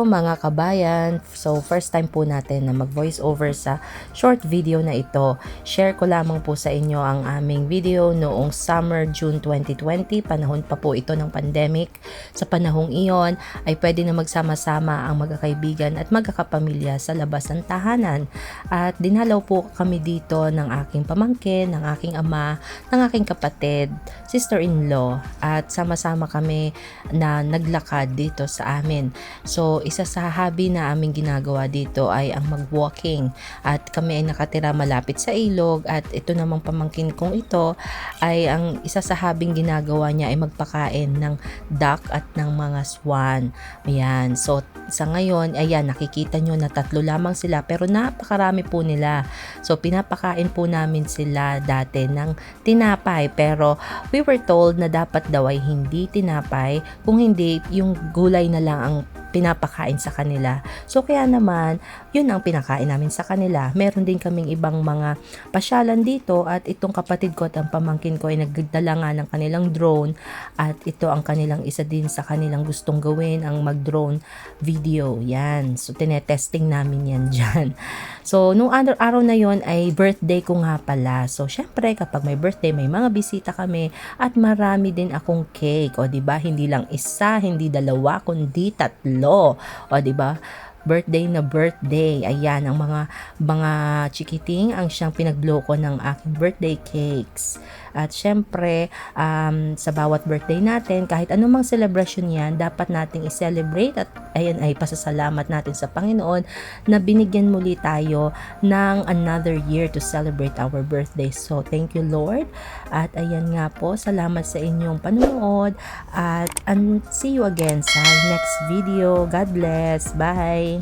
mga kabayan, so first time po natin na mag voice over sa short video na ito. Share ko lamang po sa inyo ang aming video noong summer June 2020, panahon pa po ito ng pandemic. Sa panahong iyon ay pwede na magsama-sama ang magkakaibigan at magkakapamilya sa labas ng tahanan. At dinalaw po kami dito ng aking pamangkin, ng aking ama, ng aking kapatid, sister-in-law, at sama-sama kami na naglakad dito sa amin. So, isa sa hobby na aming ginagawa dito ay ang mag-walking at kami ay nakatira malapit sa ilog at ito namang pamangkin kong ito ay ang isa sa hobbying ginagawa niya ay magpakain ng duck at ng mga swan. Ayan. So, sa ngayon, ayan, nakikita nyo na 3 lamang sila pero napakarami po nila. So, pinapakain po namin sila dati ng tinapay pero we were told na dapat daw ay hindi tinapay, kung hindi yung gulay na lang ang pinapakain sa kanila. So kaya naman, yun ang pinakain namin sa kanila. Meron din kaming ibang mga pasyalan dito at itong kapatid ko at ang pamangkin ko ay nagdala nga ng kanilang drone at ito ang kanilang isa din sa kanilang gustong gawin, ang mag-drone video. Yan. So tinetesting namin yan dyan. So nung araw na yon ay birthday ko nga pala. So syempre kapag may birthday, may mga bisita kami at marami din akong cake. O diba, hindi lang isa, hindi dalawa, kundi 3. O, di ba? Birthday na birthday. Ayan, ang mga chikiting ang siyang pinagloko ng aking birthday cakes. At syempre, sa bawat birthday natin, kahit anumang celebration yan, dapat nating i-celebrate at ayan ay pasasalamat natin sa Panginoon na binigyan muli tayo ng another year to celebrate our birthday. So, thank you Lord. At ayan nga po, salamat sa inyong panonood and see you again sa next video. God bless. Bye!